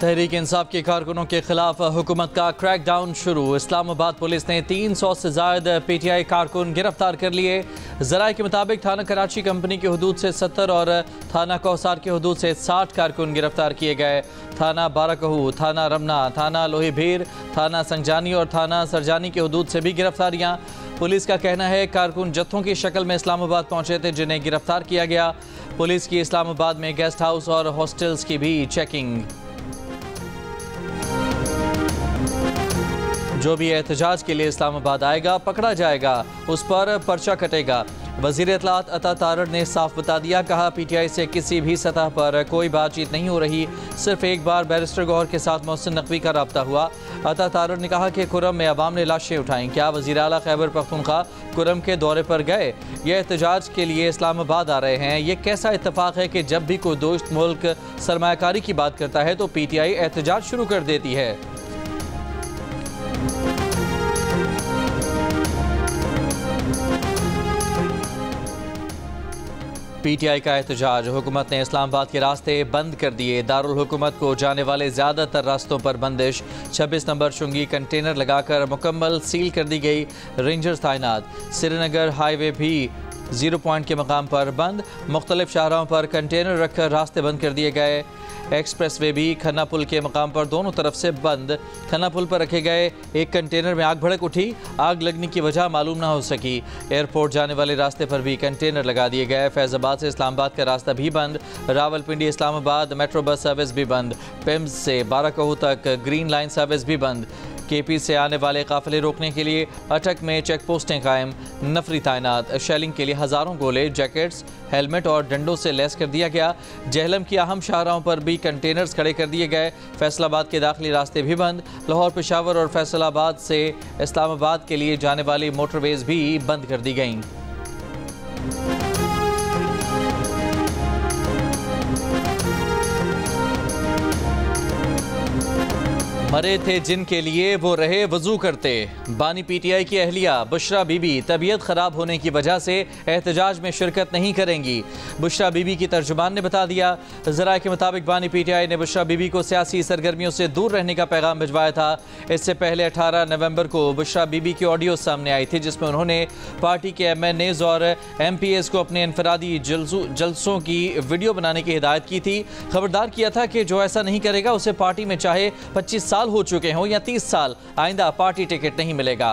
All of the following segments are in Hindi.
तहरीक इंसाफ के कारकुनों के खिलाफ हुकूमत का क्रैकडाउन शुरू। इस्लामाबाद पुलिस ने 300 से ज्यादा PTI कारकुन गिरफ्तार कर लिए। जराये के मुताबिक थाना कराची कंपनी की हदूद से 70 और थाना कौसार की हदूद से 60 कारकुन गिरफ्तार किए गए। थाना बाराकहू, थाना रमना, थाना लोही भीर, थाना संजानी और थाना सरजानी की हदूद से भी गिरफ्तारियाँ। पुलिस का कहना है कारकुन जत्थों की शक्ल में इस्लामाबाद पहुंचे थे जिन्हें गिरफ्तार किया गया। पुलिस की इस्लामाबाद में गेस्ट हाउस और हॉस्टल्स की भी चेकिंग। जो भी एहतजाज के लिए इस्लामाबाद आएगा पकड़ा जाएगा, उस पर पर्चा कटेगा। वज़ीर इत्तलात अता तारड़ ने साफ बता दिया, कहा PTI से किसी भी सतह पर कोई बातचीत नहीं हो रही। सिर्फ एक बार बैरिस्टर गौहर के साथ मोहसिन नकवी का रब्ता हुआ। अता तारड़ ने कहा कि कुरम में अवाम ने लाशें उठाईं। क्या वज़ीर आला खैबर पख्तूनख्वा कुरम के दौरे पर गए? ये एहतजाज के लिए इस्लामाबाद आ रहे हैं। ये कैसा इत्तफाक है कि जब भी कोई दोस्त मुल्क सरमायाकारी की बात करता है तो PTI एहतजाज शुरू कर देती है। PTI का एहतजाज। हुकूमत ने इस्लामाबाद के रास्ते बंद कर दिए। दारुल हुकूमत को जाने वाले ज़्यादातर रास्तों पर बंदिश। 26 नंबर शुंगी कंटेनर लगाकर मुकम्मल सील कर दी गई। रेंजर्स तैनात। श्रीनगर हाईवे भी 0 पॉइंट के मकाम पर बंद। मुख्तलिफ शाहराहों पर कंटेनर रखकर रास्ते बंद कर दिए गए। एक्सप्रेस वे भी खन्ना पुल के मकाम पर दोनों तरफ से बंद। खन्ना पुल पर रखे गए एक कंटेनर में आग भड़क उठी। आग लगने की वजह मालूम ना हो सकी। एयरपोर्ट जाने वाले रास्ते पर भी कंटेनर लगा दिए गए। फैज़ाबाद से इस्लामाबाद का रास्ता भी बंद। Rawalpindi Islamabad metro bus service भी बंद। पिम्स से बाराकहू तक ग्रीन लाइन सर्विस भी बंद। KP से आने वाले काफिले रोकने के लिए अटक में चेक पोस्टें कायम। नफरी तैनात। शेलिंग के लिए हज़ारों गोले, जैकेट्स, हेलमेट और डंडों से लैस कर दिया गया। जहलम की अहम शाहराहों पर भी कंटेनर्स खड़े कर दिए गए। फैसलाबाद के दाखिली रास्ते भी बंद। लाहौर, पेशावर और फैसलाबाद से इस्लामाबाद के लिए जाने वाली मोटरवेज भी बंद कर दी गईं। मरे थे जिनके लिए वो रहे वजू करते। बानी PTI की अहलिया बुशरा बीबी तबीयत ख़राब होने की वजह से एहतजाज में शिरकत नहीं करेंगी। बुशरा बीबी की तर्जुमान ने बता दिया। ज़राए के मुताबिक बानी PTI ने बुशरा बीबी को सियासी सरगर्मियों से दूर रहने का पैगाम भिजवाया था। इससे पहले 18 नवंबर को बुशरा बीबी की ऑडियो सामने आई थी जिसमें उन्होंने पार्टी के MNAs और MPs को अपने इनफरादी जलसों की वीडियो बनाने की हिदायत की थी। खबरदार किया था कि जो ऐसा नहीं करेगा उसे पार्टी में चाहे 25 साल हो चुके हों या 30 साल, आइंदा पार्टी टिकट नहीं मिलेगा।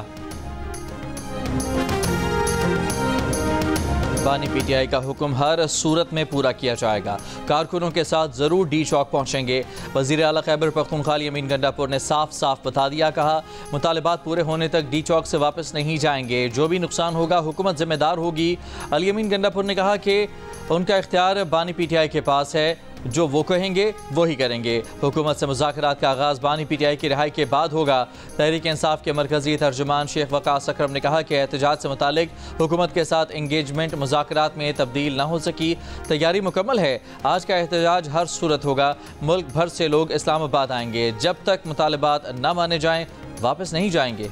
बानी PTI का हुक्म हर सूरत में पूरा किया जाएगा। कारकुनों के साथ जरूर D चौक पहुंचेंगे। वज़ीर आला खैबर पख्तूनख्वा अमीन गंडापुर ने साफ साफ बता दिया, कहा मुतालिबात पूरे होने तक D चौक से वापस नहीं जाएंगे। जो भी नुकसान होगा हुकूमत जिम्मेदार होगी। अमीन गंडापुर ने कहा कि उनका इख्तियार बानी PTI के पास है, जो वो कहेंगे वो ही करेंगे। हुकूमत से मुज़ाकरात का आगाज़ बानी PTI की रिहाई के बाद होगा। तहरीक इंसाफ के मरकज़ी तर्जुमान शेख वकास अकरम ने कहा कि एहतजाज से मुतालिक हुकूमत के साथ इंगेजमेंट मुज़ाकरात में तब्दील न हो सकी। तैयारी मुकम्मल है। आज का एहतजाज हर सूरत होगा। मुल्क भर से लोग इस्लामाबाद आएंगे। जब तक मुतालबात न माने जाएँ वापस नहीं जाएंगे।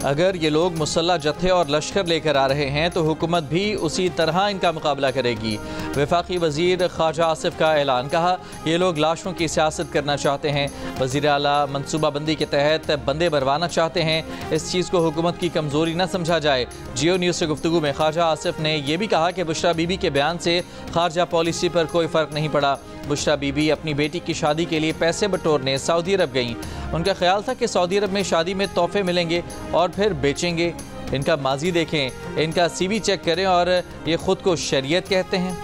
अगर ये लोग मुसल्ला जत्थे और लश्कर लेकर आ रहे हैं तो हुकूमत भी उसी तरह इनका मुकाबला करेगी। वफाकी वज़ीर ख्वाजा आसिफ का ऐलान, कहा ये लोग लाशों की सियासत करना चाहते हैं। वज़ीर आला मनसूबाबंदी के तहत बंदे भरवाना चाहते हैं। इस चीज़ को हुकूमत की कमज़ोरी न समझा जाए। जियो न्यूज़ से गुफ्तगू में ख्वाजा आसिफ ने यह भी कहा कि बुशरा बीबी के बयान से खारजा पॉलिसी पर कोई फ़र्क नहीं पड़ा। बुशरा बीबी अपनी बेटी की शादी के लिए पैसे बटोरने सऊदी अरब गईं। उनका ख्याल था कि सऊदी अरब में शादी में तोहफे मिलेंगे और फिर बेचेंगे। इनका माजी देखें, इनका CV चेक करें और ये खुद को शरीयत कहते हैं।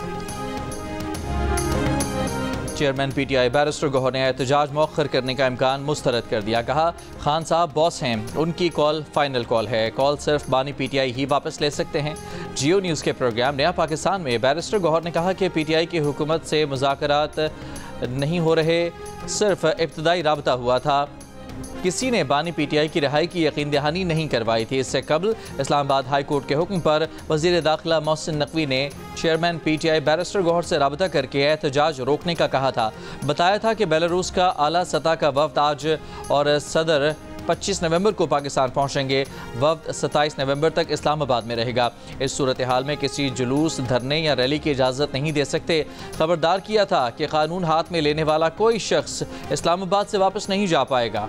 चेयरमैन PTI बैरिस्टर गौहर ने एहतजाज मौखर करने का इम्कान मुस्तरद कर दिया। कहा खान साहब बॉस हैं, उनकी कॉल फाइनल कॉल है। कॉल सिर्फ बानी PTI ही वापस ले सकते हैं। जियो न्यूज़ के प्रोग्राम नया पाकिस्तान में बैरिस्टर गौहर ने कहा कि PTI की हुकूमत से मुज़ाकरात नहीं हो रहे, सिर्फ इब्तदाई राबता हुआ था। किसी ने बानी PTI की रिहाई की यकीन दहानी नहीं करवाई थी। इससे कबल इस्लामाबाद हाई कोर्ट के हुक्म पर वज़ीर दाखिला मोहसिन नकवी ने चेयरमैन PTI बैरिस्टर गौहर से रब्ता करके एहतजाज रोकने का कहा था। बताया था कि बेलारूस का आला सतह का वफ्द आज और सदर 25 नवंबर को पाकिस्तान पहुंचेंगे। वफ्द 27 नवंबर तक इस्लामाबाद में रहेगा। इस सूरत हाल में किसी जुलूस, धरने या रैली की इजाज़त नहीं दे सकते। खबरदार किया था कि कानून हाथ में लेने वाला कोई शख्स इस्लामाबाद से वापस नहीं जा पाएगा।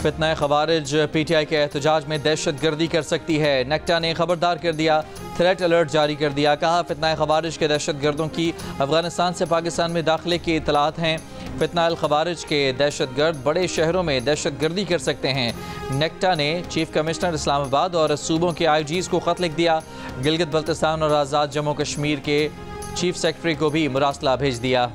फितना खवारिज PTI के एहतजाज में दहशत गर्दी कर सकती है। नेक्टा ने खबरदार कर दिया, थ्रेट अलर्ट जारी कर दिया। कहा, फितना खवारिज के दहशत गर्दों की अफगानिस्तान से पाकिस्तान में दाखिले की इतलात हैं। फितना खवारिज के दहशत गर्द बड़े शहरों में दहशत गर्दी कर सकते हैं। नेक्टा ने चीफ कमिश्नर इस्लामाबाद और सूबों के IGs को ख़त लिख दिया। गिलगित बल्तिस्तान और आज़ाद जम्मू कश्मीर के चीफ सेक्रेटरी को भी मुरासला भेज दिया।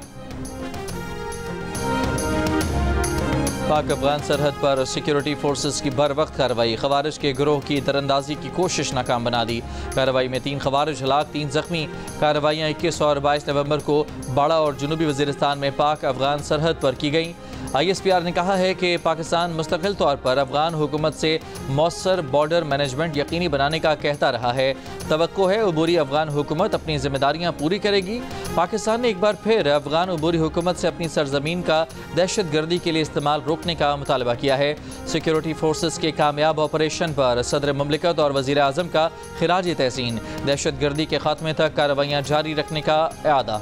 पाक अफगान सरहद पर सिक्योरिटी फोर्सेस की बर वक्त कार्रवाई। खवारिज के गिरोह की दरअंदाजी की कोशिश नाकाम बना दी। कार्रवाई में 3 खवारिज हलाक, 3 जख्मी। कार्रवाइयाँ 21 और 22 नवंबर को बाड़ा और जनूबी वज़ीरिस्तान में पाक अफगान सरहद पर की गई। ISPR ने कहा है कि पाकिस्तान मुस्तकिल तौर पर अफगान हुकूमत से मौसर बॉर्डर मैनेजमेंट यकीनी बनाने का कहता रहा है। तवक्को है अबूरी अफगान हुकूमत अपनी जिम्मेदारियां पूरी करेगी। पाकिस्तान ने एक बार फिर अफगान अबूरी हुकूमत से अपनी सरजमीन का दहशत गर्दी के लिए इस्तेमाल रोकने का मुतालबा किया है। सिक्योरिटी फोर्सेस के कामयाब ऑपरेशन पर सदर मुमलिकत और वज़ीर आज़म का खिराज तहसीन। दहशत गर्दी के खात्मे तक कार्रवाइयाँ जारी रखने का इरादा।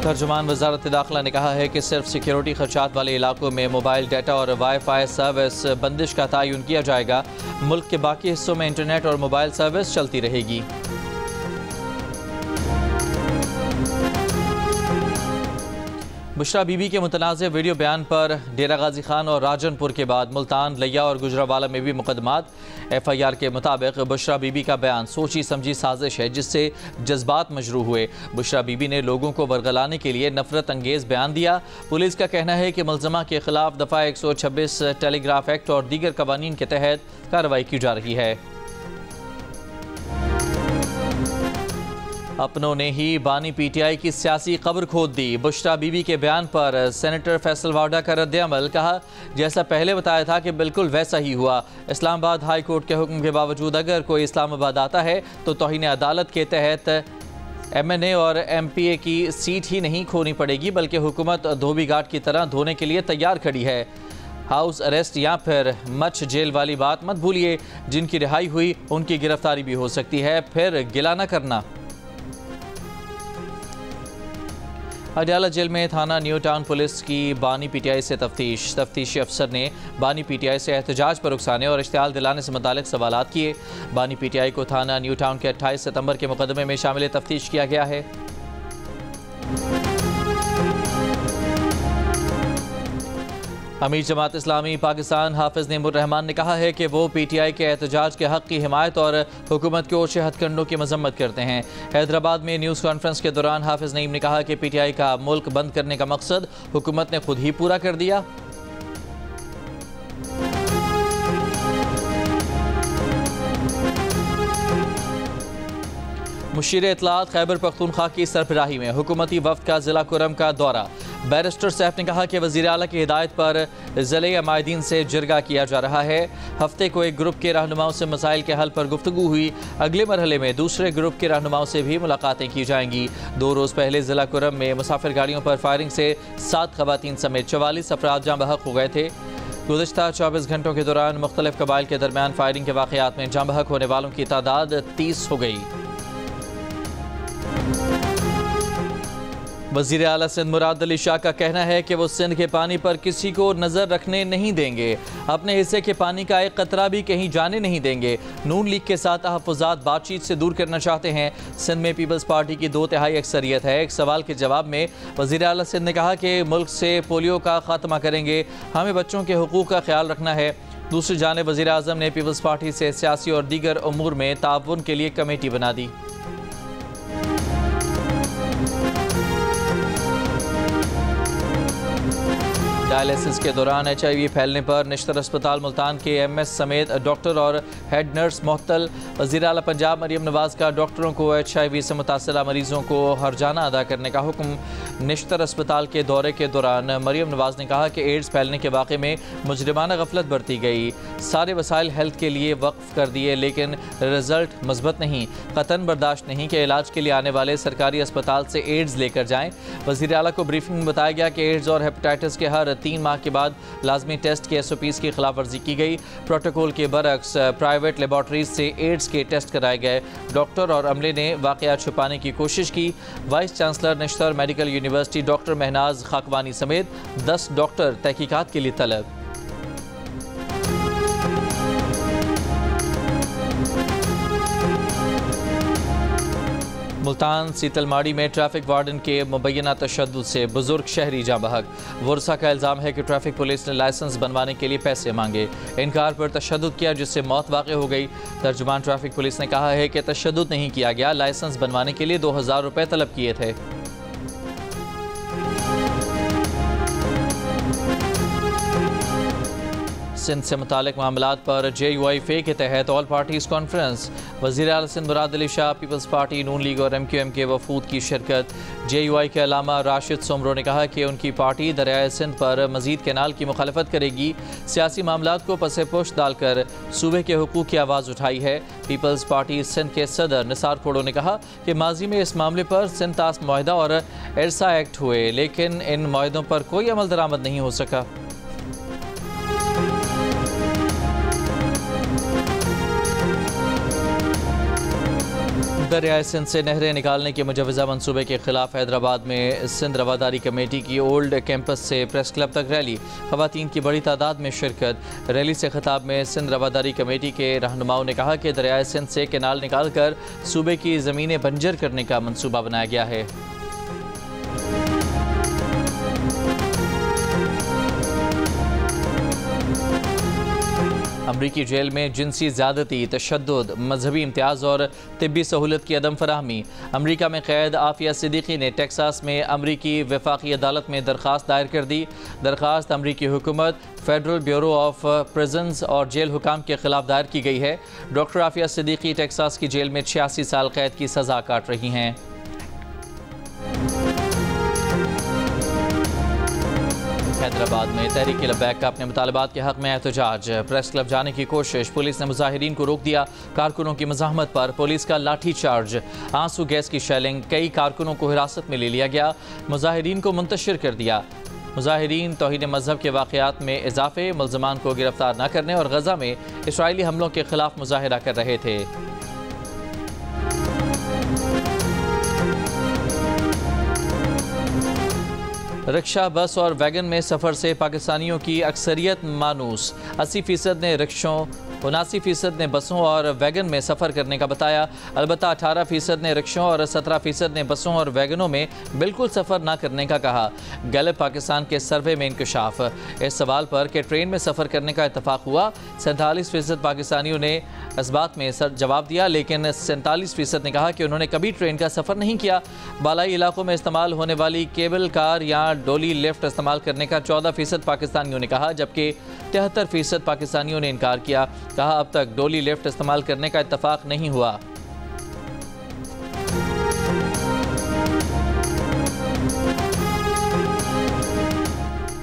तर्जुमान वज़ारत दाखिला ने कहा है कि सिर्फ सिक्योरिटी खर्चात वाले इलाकों में मोबाइल डाटा और वाईफाई सर्विस बंदिश का तयन किया जाएगा। मुल्क के बाकी हिस्सों में इंटरनेट और मोबाइल सर्विस चलती रहेगी। बुशरा बीबी के मुतनाज़ वीडियो बयान पर डेरा गाजी खान और राजनपुर के बाद मुल्तान, लिया और गुजरावाला में भी मुकदमात। FIR के मुताबिक बुशरा बीबी का बयान सोची समझी साजिश है जिससे जज्बात मजरू हुए। बुशरा बीबी ने लोगों को बरगलाने के लिए नफरत अंगेज़ बयान दिया। पुलिस का कहना है कि मुलजमा के खिलाफ दफ़ा 126 टेलीग्राफ एक्ट और दीगर कवानीन के तहत कार्रवाई की जा रही है। अपनों ने ही बानी PTI की सियासी कब्र खोद दी। बुशरा बीबी के बयान पर सेनेटर फैसल वाडा का रद्द-ए-अमल। कहा, जैसा पहले बताया था कि बिल्कुल वैसा ही हुआ। इस्लामाबाद हाई कोर्ट के हुक्म के बावजूद अगर कोई इस्लामाबाद आता है तो तौहीन अदालत के तहत MNA और MPA की सीट ही नहीं खोनी पड़ेगी, बल्कि हुकूमत धोबी घाट की तरह धोने के लिए तैयार खड़ी है। हाउस अरेस्ट या फिर मच जेल वाली बात मत भूलिए। जिनकी रिहाई हुई उनकी गिरफ्तारी भी हो सकती है, फिर गिला न करना। अडयाला जेल में थाना न्यू टाउन पुलिस की बानी PTI से तफ्तीश। तफ्तीशी अफसर ने बानी PTI से एहतजाज पर उकसाने और इश्तियाल दिलाने से मुतालिक सवालात किए। बानी PTI को थाना न्यू टाउन के 28 सितंबर के मुकदमे में शामिल तफ्तीश किया गया है। अमीर जमात इस्लामी पाकिस्तान हाफिज नईमुर रहमान ने कहा है कि वो PTI के एहतजाज के हक़ की हिमायत और हुकूमत के ओछे हथकंडों की मजम्मत करते हैं। हैदराबाद में न्यूज़ कॉन्फ्रेंस के दौरान हाफिज नईम ने कहा कि PTI का मुल्क बंद करने का मकसद हुकूमत ने खुद ही पूरा कर दिया। मुशीर इत्तलात खैबर पख्तूनख्वा की सरबराही में हुकूमती वफ्द का ज़िला कुरम का दौरा। बैरिस्टर सैफ ने कहा कि वज़ीर आला की हिदायत पर ज़िले अमायदीन से जिरगा किया जा रहा है। हफ्ते को एक ग्रुप के रहनुमाओं से मसाइल के हल पर गुफ्तगू हुई। अगले मरहले में दूसरे ग्रुप के रहनुमाओं से भी मुलाकातें की जाएंगी। 2 रोज़ पहले ज़िला कुरम में मुसाफिर गाड़ियों पर फायरिंग से 7 ख़वातीन समेत 44 अफराद जाँ बहक हो गए थे। गुज़श्ता 24 घंटों के दौरान मुख्तलिफ कबाइल के दरमियान फायरिंग के वाक़यात में जाँ बहक होने वालों की तादाद 30 हो गई। वज़ीर आला सिंध मुराद अली शाह का कहना है कि वो सिंध के पानी पर किसी को नज़र रखने नहीं देंगे। अपने हिस्से के पानी का एक कतरा भी कहीं जाने नहीं देंगे। नून लीग के साथ तहफ़्फ़ुज़ात बातचीत से दूर करना चाहते हैं। सिंध में पीपल्स पार्टी की 2/3 अक्सरियत है। एक सवाल के जवाब में वज़ीर आला सिंध ने कहा कि मुल्क से पोलियो का खात्मा करेंगे। हमें बच्चों के हुकूक़ का ख्याल रखना है। दूसरी जानिब वज़ीर आज़म ने पीपल्स पार्टी से सियासी और दीगर उमूर में ताउन के लिए कमेटी बना दी। डायलिसिस के दौरान HIV फैलने पर निश्तर अस्पताल मुल्तान के MS समेत डॉक्टर और हेड नर्स मुअत्तल। वज़ीर आला पंजाब मरीम नवाज़ का डॉक्टरों को HIV से मुतासिरा मरीजों को हर्जाना अदा करने का हुक्म। निश्तर अस्पताल के दौरे के दौरान मरियम नवाज ने कहा कि एड्स फैलने के वाक़े में मुजरिमाना गफलत बरती गई। सारे वसाइल हेल्थ के लिए वक्फ कर दिए लेकिन रिजल्ट मस्बत नहीं। कतन बर्दाश्त नहीं कि इलाज के लिए आने वाले सरकारी अस्पताल से एड्स लेकर जाएं। वज़ीर आला को ब्रीफिंग में बताया गया कि एड्स और हेपेटाइटिस के हर 3 माह के बाद लाजमी टेस्ट के SOPs की खिलाफ वर्जी की गई। प्रोटोकॉल के बरक्स प्राइवेट लेबॉर्ट्रीज से एड्स के टेस्ट कराए गए। डॉक्टर और अमले ने वाक़यात छुपाने की कोशिश की। Vice chancellor Nishtar medical university doctor Mahnaz Khakwani समेत 10 डॉक्टर तहकीकात के लिए तलब। मुल्तान सीतलमाड़ी में ट्रैफिक वार्डन के मुबैना तशद्दुद से बुजुर्ग शहरी जाँ बहक। वर्सा का इल्ज़ाम है कि ट्रैफिक पुलिस ने लाइसेंस बनवाने के लिए पैसे मांगे, इनकार पर तशद्दुद किया जिससे मौत वाक़ हो गई। तर्जुमान ट्रैफिक पुलिस ने कहा है कि तशद्दुद नहीं किया गया, लाइसेंस बनवाने के लिए 2000 रुपये तलब किए थे। सिंध से मुतालिक मामलात पर JUIFA के तहत ऑल पार्टीज़ कॉन्फ्रेंस। वज़ीर आला सिंध मुराद अली शाह, पीपल्स पार्टी, नून लीग और MQM के वफूद की शिरकत। JUI के अलामा राशिद सोमरो ने कहा कि उनकी पार्टी दरियाए सिंध पर मज़ीद कैनाल की मुखालफत करेगी। सियासी मामलात को पसे पुश डालकर सूबे के हुकूक की आवाज़ उठाई है। पीपल्स पार्टी सिंध के सदर निसार खोड़ो ने कहा कि माजी में इस मामले पर सिंध तास मुआहदा और इरसा एक्ट हुए लेकिन इन मुआहदों पर कोई अमल दरामद नहीं हो सका। दरियाए सिंध से नहरें निकालने के मुजवज़ा मनसूबे के खिलाफ हैदराबाद में सिंध रवादारी कमेटी की ओल्ड कैंपस से प्रेस क्लब तक रैली। ख़वातीन की बड़ी तादाद में शिरकत। रैली से खिताब में सिंध रवादारी कमेटी के रहनुमाओं ने कहा कि दरियाए सिंध से कैनाल निकाल कर सूबे की ज़मीनें बंजर करने का मनसूबा बनाया गया है। अमरीकी जेल में जिनसी ज़्यादती, तशद्दुद, मजहबी इम्तियाज़ और तिब्बी सहूलत की अदम फराहमी। अमरीका में कैद आफिया सिद्दीकी ने टेक्सास में अमरीकी वफाकी अदालत में दरख्वास्त दायर कर दी। दरख्वास्त अमरीकी हुकूमत, फेडरल ब्यूरो ऑफ प्रिजन्स और जेल हुकाम के खिलाफ दायर की गई है। डॉक्टर आफिया सिद्दीकी टेक्सास की जेल में 86 साल कैद की सज़ा काट रही हैं। हैदराबाद में तहरीक लब्बैक का अपने मुतालबात के हक़ में एहतजाज। प्रेस क्लब जाने की कोशिश, पुलिस ने मुजाहिरीन को रोक दिया। कारकुनों की मज़ाहमत पर पुलिस का लाठी चार्ज, आंसू गैस की शेलिंग, कई कारकुनों को हिरासत में ले लिया गया। मुजाहिरीन को मुंतशिर कर दिया। मुजाहिरीन तौहीन मजहब के वाक़यात में इजाफे, मुल्ज़मान को गिरफ्तार न करने और गज़ा में इसराइली हमलों के खिलाफ मुजाहिरा कर रहे थे। रिक्शा, बस और वैगन में सफ़र से पाकिस्तानियों की अक्सरियत मानूस। 80% ने रिक्शों, 79% ने बसों और वैगन में सफ़र करने का बताया। अलबत्ता 18% ने रिक्शों और 17% ने बसों और वैगनों में बिल्कुल सफ़र ना करने का कहा। गैलप पाकिस्तान के सर्वे में इंकशाफ। इस सवाल पर कि ट्रेन में सफ़र करने का इत्तफाक हुआ, 47% पाकिस्तानियों ने इस बात में जवाब दिया लेकिन 47% ने कहा कि उन्होंने कभी ट्रेन का सफ़र नहीं किया। बालाई इलाकों में इस्तेमाल होने वाली केबल कार या डोली लिफ्ट इस्तेमाल करने का 14% पाकिस्तानियों ने कहा जबकि 73% पाकिस्तानियों ने इनकार किया। कहा अब तक डोली लिफ्ट इस्तेमाल करने का इत्तफाक नहीं हुआ।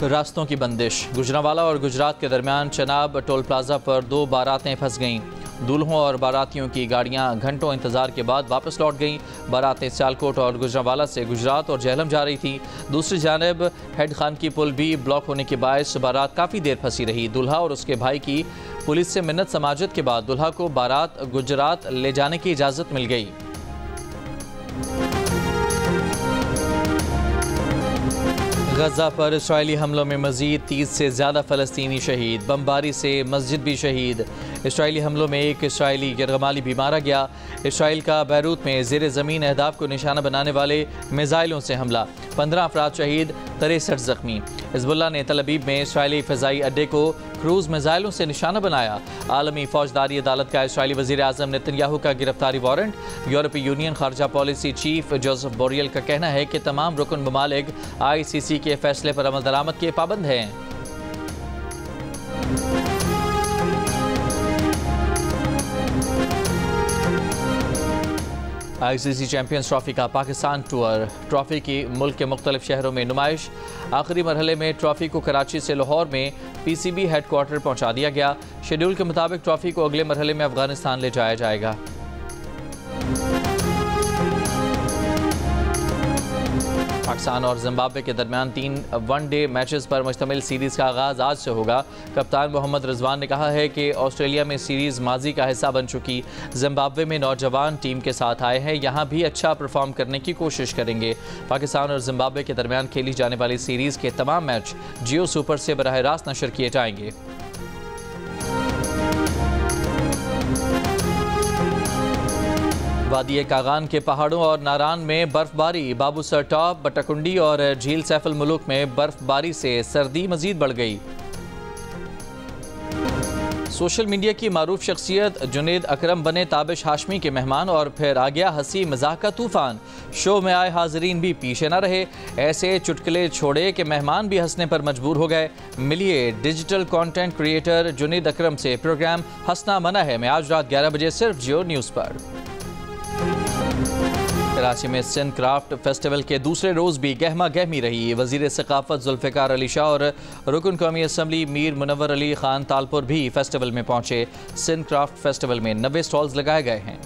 रास्तों की बंदिश। गुजरांवाला और गुजरात के दरमियान चनाब टोल प्लाजा पर 2 बारातें फंस गईं। दूल्हों और बारातियों की गाड़ियां घंटों इंतजार के बाद वापस लौट गईं। बारातें सियालकोट और गुजरांवाला से गुजरात और जेहलम जा रही थीं। दूसरी जानब हेड खान की पुल भी ब्लॉक होने के बायस बारात काफ़ी देर फंसी रही। दूल्हा और उसके भाई की पुलिस से मिन्नत समाजत के बाद दूल्हा को बारात गुजरात ले जाने की इजाज़त मिल गई। गजा पर इसराइली हमलों में मज़ीद 30 से ज़्यादा फ़लस्तीनी शहीद। बमबारी से मस्जिद भी शहीद। इसराइली हमलों में एक इसराइली यरगमाली भी मारा गया। इसराइल का बैरूत में ज़ेर ज़मीन अहदाफ को निशाना बनाने वाले मिज़ाइलों से हमला, 15 अफराद शहीद, 63 ज़ख्मी। हिज़्बुल्लाह ने तल अबीब में इसराइली फ़िज़ाई अड्डे को क्रूज़ मिज़ाइलों से निशाना बनाया। आलमी फ़ौजदारी अदालत का इसराइली वज़ीर आज़म नेतन्याहू का गिरफ्तारी वारंट। यूरोपीय यूनियन खारजा पॉलिसी चीफ जोसेफ बोरियल का कहना है कि तमाम रुकन ममालिक ICC के फैसले पर अमल दरामद के पाबंद हैं। ICC चैंपियंस ट्रॉफी का पाकिस्तान टूर। ट्रॉफी की मुल्क के मुख्तलिफ शहरों में नुमाइश। आखिरी मरहले में ट्रॉफी को कराची से लाहौर में PCB हेडक्वार्टर पहुंचा दिया गया। शेड्यूल के मुताबिक ट्रॉफी को अगले मरहले में अफगानिस्तान ले जाया जाएगा। पाकिस्तान और जिम्बाब्वे के दरमियान 3 वनडे मैचेस पर मुश्तमिल सीरीज़ का आगाज़ आज से होगा। कप्तान मोहम्मद रिजवान ने कहा है कि ऑस्ट्रेलिया में सीरीज़ माजी का हिस्सा बन चुकी। जिम्बाब्वे में नौजवान टीम के साथ आए हैं, यहाँ भी अच्छा परफॉर्म करने की कोशिश करेंगे। पाकिस्तान और जिम्बाब्वे के दरमियान खेली जाने वाली सीरीज़ के तमाम मैच जियो सुपर से बराह रास्त नशर किए जाएंगे। वादी कागान के पहाड़ों और नारान में बर्फबारी। बाबूसर टॉप, बटाकुंडी और झील सैफुल मुलुक में बर्फबारी से सर्दी मजीद बढ़ गई। सोशल मीडिया की मारूफ शख्सियत जुनेद अकरम बने ताबिश हाशमी के मेहमान और फिर आ गया हंसी मजाक का तूफान। शो में आए हाजरीन भी पीछे न रहे, ऐसे चुटकुले छोड़े कि मेहमान भी हंसने पर मजबूर हो गए। मिलिए डिजिटल कंटेंट क्रिएटर जुनेद अकरम से। प्रोग्राम हंसना मना है में आज रात 11 बजे सिर्फ जियो न्यूज़ पर। कराची में सिंध क्राफ्ट फेस्टिवल के दूसरे रोज़ भी गहमा गहमी रही। वज़ीर सकाफत जुल्फ़िकार अली शाह और रुकन कौमी असम्बली मीर मुनव्वर अली खान तालपुर भी फेस्टिवल में पहुंचे। सिंध क्राफ्ट फेस्टिवल में 90 स्टॉल्स लगाए गए हैं।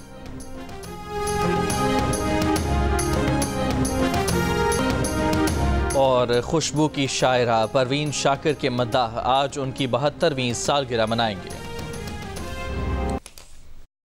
और खुशबू की शायरा परवीन शाकिर के मद्दाह आज उनकी 72वीं सालगिरह मनाएंगे।